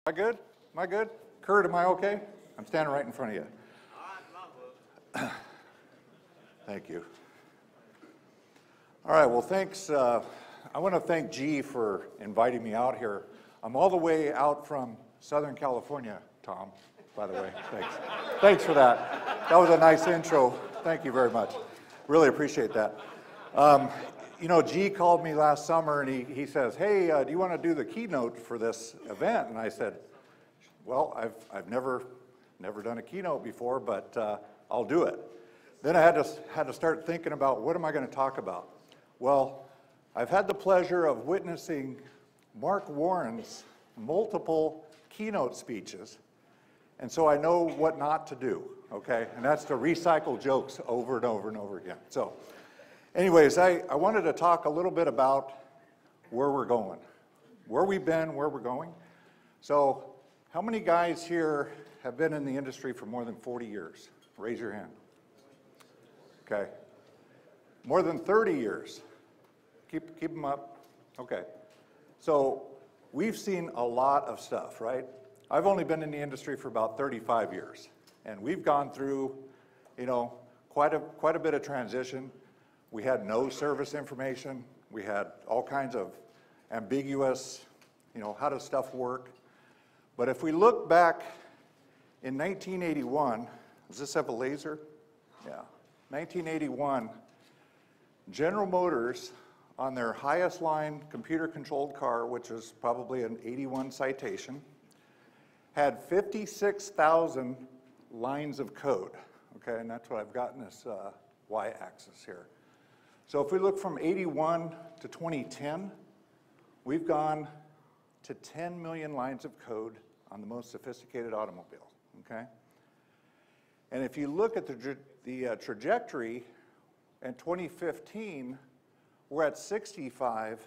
I good? Am I good? Kurt, am I okay? I'm standing right in front of you. Thank you. All right, well, thanks. I want to thank G for inviting me out here. I'm all the way out from Southern California, Tom, by the way. Thanks. Thanks for that. That was a nice intro. Thank you very much. Really appreciate that. You know, G called me last summer and he says, hey, do you want to do the keynote for this event? And I said, well, I've never done a keynote before, but I'll do it. Then I had to start thinking about what am I going to talk about? Well, I've had the pleasure of witnessing Mark Warren's multiple keynote speeches, and so I know what not to do, okay? And that's to recycle jokes over and over and over again. So anyways, I wanted to talk a little bit about where we're going, where we've been, where we're going. So how many guys here have been in the industry for more than 40 years? Raise your hand. Okay. More than 30 years. Keep them up. Okay. So we've seen a lot of stuff, right? I've only been in the industry for about 35 years, and we've gone through, you know, quite a bit of transition. We had no service information. We had all kinds of ambiguous, you know, how does stuff work? But if we look back in 1981, does this have a laser? Yeah. 1981, General Motors, on their highest line computer-controlled car, which is probably an 81 Citation, had 56,000 lines of code, okay? And that's what I've got in this y-axis here. So if we look from 81 to 2010, we've gone to 10 million lines of code on the most sophisticated automobile, okay? And if you look at the trajectory in 2015, we're at 65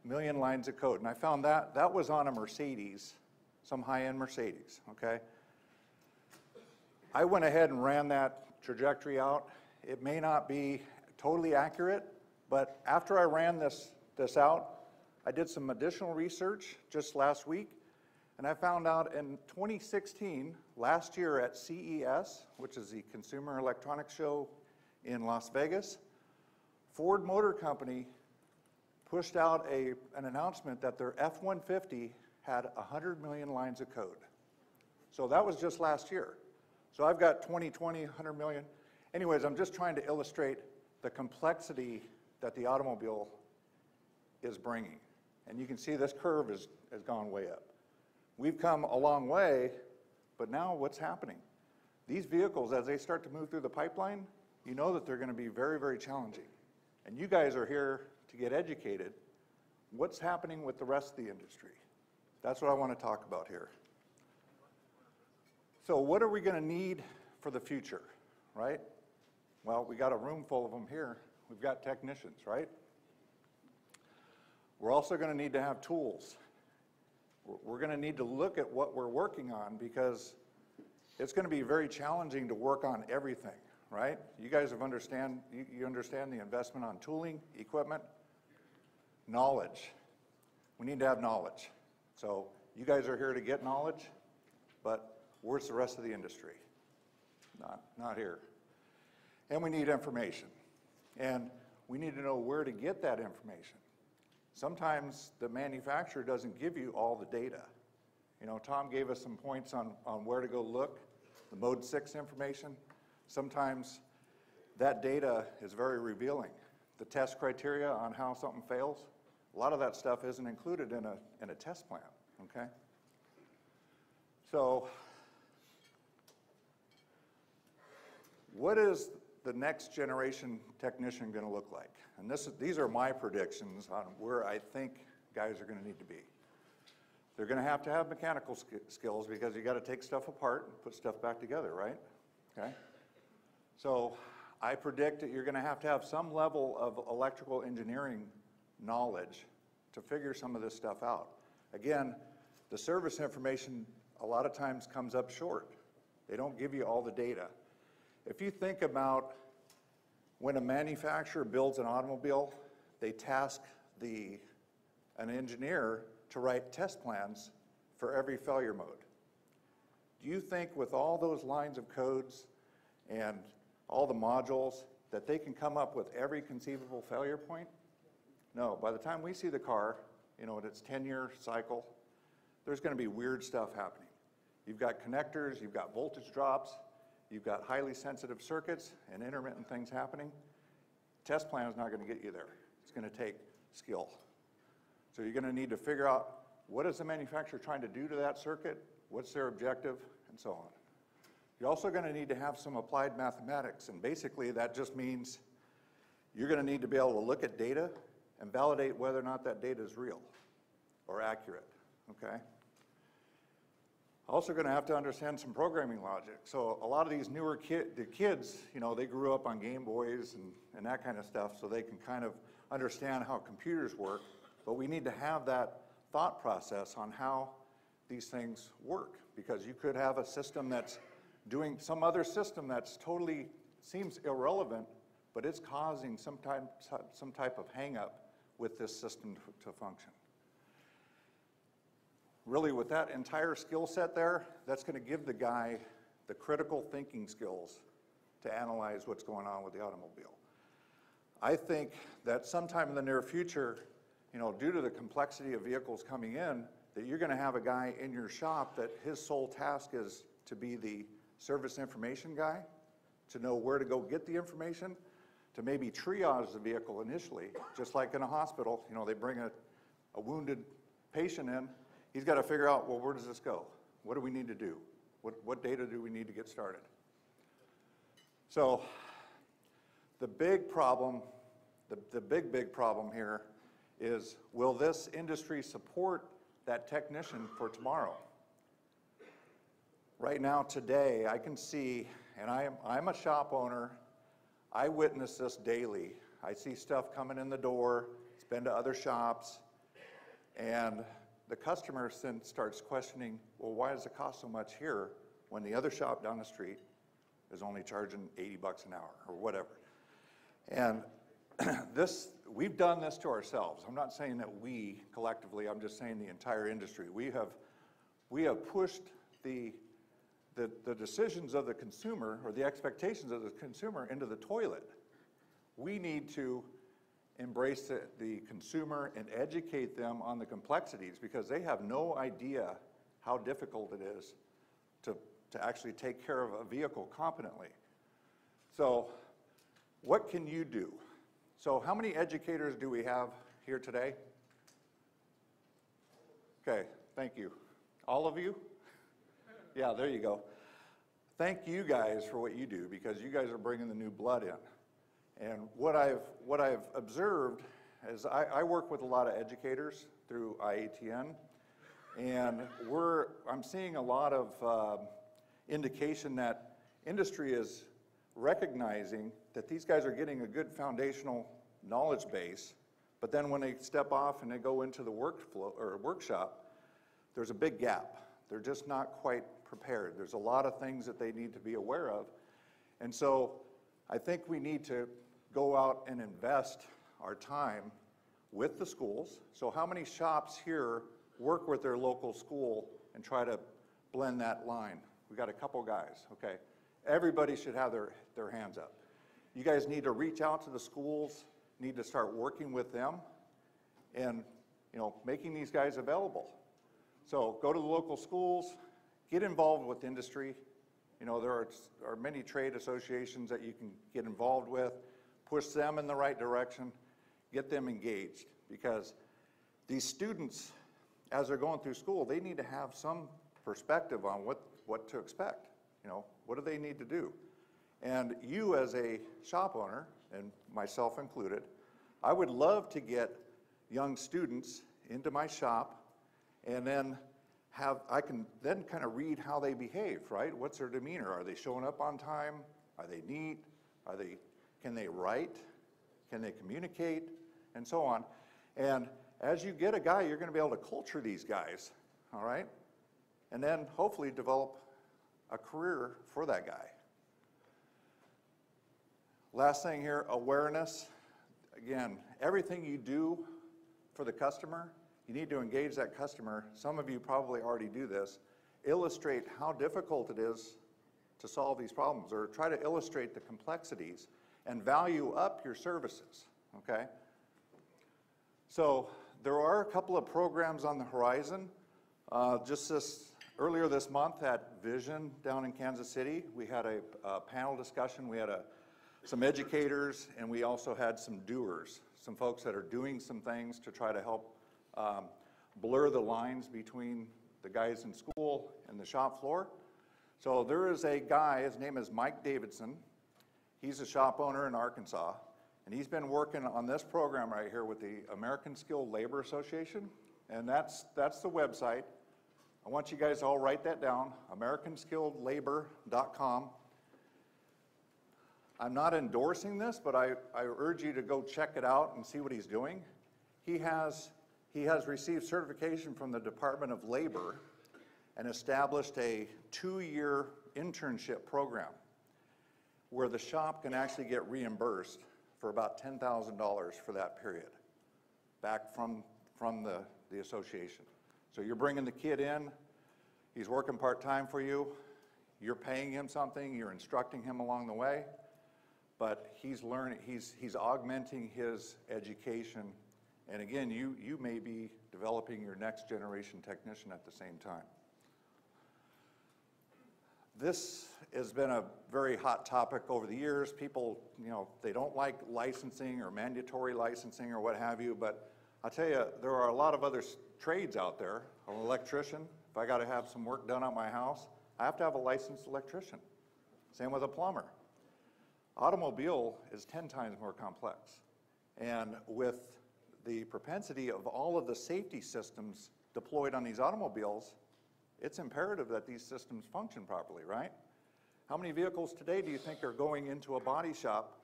million lines of code. And I found that was on a Mercedes, some high-end Mercedes, okay? I went ahead and ran that trajectory out. It may not be totally accurate, but after I ran this out, I did some additional research just last week, and I found out in 2016, last year at CES, which is the Consumer Electronics Show in Las Vegas, Ford Motor Company pushed out an announcement that their F-150 had 100 million lines of code. So that was just last year. So I've got 100 million. Anyways, I'm just trying to illustrate the complexity that the automobile is bringing. And you can see this curve has gone way up. We've come a long way, but now what's happening? These vehicles, as they start to move through the pipeline, you know that they're going to be very, very challenging. And you guys are here to get educated. What's happening with the rest of the industry? That's what I want to talk about here. So what are we going to need for the future, right? Well, we got a room full of them here. We've got technicians, right? We're also going to need to have tools. We're going to need to look at what we're working on because it's going to be very challenging to work on everything, right? You guys you understand the investment on tooling, equipment, knowledge. We need to have knowledge. So you guys are here to get knowledge, but where's the rest of the industry? Not here. And we need information. And we need to know where to get that information. Sometimes the manufacturer doesn't give you all the data. You know, Tom gave us some points on where to go look, the Mode 6 information. Sometimes that data is very revealing. The test criteria on how something fails, a lot of that stuff isn't included in a test plan, okay? So what is the next generation technician going to look like? And these are my predictions on where I think guys are going to need to be. They're going to have mechanical skills because you got to take stuff apart and put stuff back together, right? Okay. So I predict that you're going to have some level of electrical engineering knowledge to figure some of this stuff out. Again, the service information a lot of times comes up short. They don't give you all the data. If you think about when a manufacturer builds an automobile, they task an engineer to write test plans for every failure mode. Do you think with all those lines of codes and all the modules that they can come up with every conceivable failure point? No, by the time we see the car, in its 10-year cycle, there's going to be weird stuff happening. You've got connectors, you've got voltage drops, you've got highly sensitive circuits and intermittent things happening. Test plan is not going to get you there. It's going to take skill. So you're going to need to figure out what is the manufacturer trying to do to that circuit, what's their objective, and so on. You're also going to need to have some applied mathematics, and basically that just means you're going to need to be able to look at data and validate whether or not that data is real or accurate, okay? Also going to have to understand some programming logic. So a lot of these newer kids, they grew up on Game Boys and that kind of stuff, so they can kind of understand how computers work, but we need to have that thought process on how these things work, because you could have a system that's doing some other system that's totally seems irrelevant, but it's causing some type of hang-up with this system to function. Really, with that entire skill set there, that's going to give the guy the critical thinking skills to analyze what's going on with the automobile. I think that sometime in the near future, due to the complexity of vehicles coming in, that you're going to have a guy in your shop that his sole task is to be the service information guy, to know where to go get the information, to maybe triage the vehicle initially, just like in a hospital. They bring a wounded patient in. He's got to figure out, well, where does this go? What do we need to do? What data do we need to get started? So the big problem, the big problem here is, will this industry support that technician for tomorrow? Right now, today, I can see, and I'm a shop owner, I witness this daily. I see stuff coming in the door, it's been to other shops, and the customer then starts questioning, well, why does it cost so much here when the other shop down the street is only charging $80 an hour or whatever? And we've done this to ourselves. I'm not saying that we collectively, I'm just saying the entire industry. We have pushed the decisions of the consumer, or the expectations of the consumer, into the toilet. We need to embrace the consumer and educate them on the complexities, because they have no idea how difficult it is to actually take care of a vehicle competently. So what can you do? So how many educators do we have here today? Okay, thank you. All of you? Yeah, there you go. Thank you guys for what you do, because you guys are bringing the new blood in. And what I've observed is I work with a lot of educators through iATN, and I'm seeing a lot of indication that industry is recognizing that these guys are getting a good foundational knowledge base, but then when they step off and they go into the workflow or workshop, there's a big gap. They're just not quite prepared. There's a lot of things that they need to be aware of. And so I think we need to go out and invest our time with the schools. So how many shops here work with their local school and try to blend that line? We got a couple guys, okay. Everybody should have their hands up. You guys need to reach out to the schools, need to start working with them and making these guys available. So go to the local schools, get involved with industry. There are many trade associations that you can get involved with, push them in the right direction, get them engaged, because these students, as they're going through school, they need to have some perspective on what to expect. What do they need to do? And you as a shop owner, and myself included, I would love to get young students into my shop, and then I can then kind of read how they behave, right? What's their demeanor? Are they showing up on time? Are they neat? Can they write? Can they communicate? And so on. And as you get a guy, you're going to be able to culture these guys, all right? And then hopefully develop a career for that guy. Last thing here, awareness. Again, everything you do for the customer you need to engage that customer. Some of you probably already do this. Illustrate how difficult it is to solve these problems, or try to illustrate the complexities and value up your services, okay? So there are a couple of programs on the horizon. Earlier this month at Vision down in Kansas City, we had a panel discussion. We had some educators, and we also had some doers, some folks that are doing some things to try to help blur the lines between the guys in school and the shop floor. So there is a guy, his name is Mike Davidson. He's a shop owner in Arkansas, and he's been working on this program right here with the American Skilled Labor Association, and that's the website. I want you guys to all write that down, americanskilledlabor.com. I'm not endorsing this, but I urge you to go check it out and see what he's doing. He has received certification from the Department of Labor and established a 2-year internship program where the shop can actually get reimbursed for about $10,000 for that period back from the association. So you're bringing the kid in, he's working part-time for you, you're paying him something, you're instructing him along the way, but he's learning, he's augmenting his education, and again, you may be developing your next generation technician at the same time. This has been a very hot topic over the years. People, they don't like licensing or mandatory licensing or what have you, but I'll tell you, there are a lot of other trades out there. I'm an electrician. If I got to have some work done at my house, I have to have a licensed electrician. Same with a plumber. Automobile is 10 times more complex. And with the propensity of all of the safety systems deployed on these automobiles, it's imperative that these systems function properly, right? How many vehicles today do you think are going into a body shop,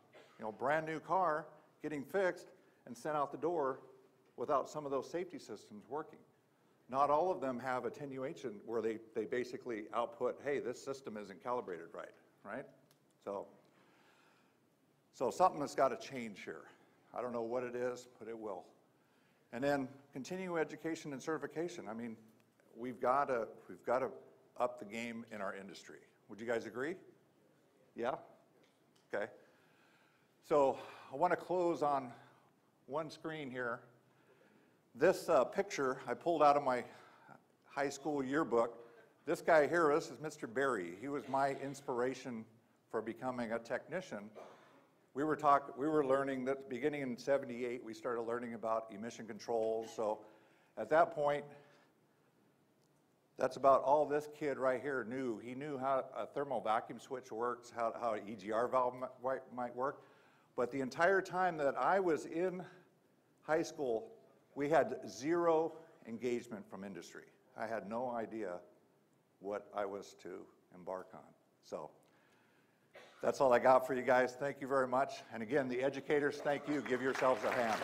brand new car, getting fixed and sent out the door without some of those safety systems working? Not all of them have attenuation where they basically output, hey, this system isn't calibrated right? So something has got to change here. I don't know what it is, but it will. And then continuing education and certification. I mean, we've got to up the game in our industry. Would you guys agree? Yeah? Okay. So I want to close on one screen here. This picture I pulled out of my high school yearbook. This guy here, this is Mr. Berry. He was my inspiration for becoming a technician. We were learning that beginning in '78, we started learning about emission controls. So at that point, that's about all this kid right here knew. He knew how a thermal vacuum switch works, how an EGR valve might work. But the entire time that I was in high school, we had zero engagement from industry. I had no idea what I was to embark on. So that's all I got for you guys. Thank you very much. And again, the educators, thank you. Give yourselves a hand.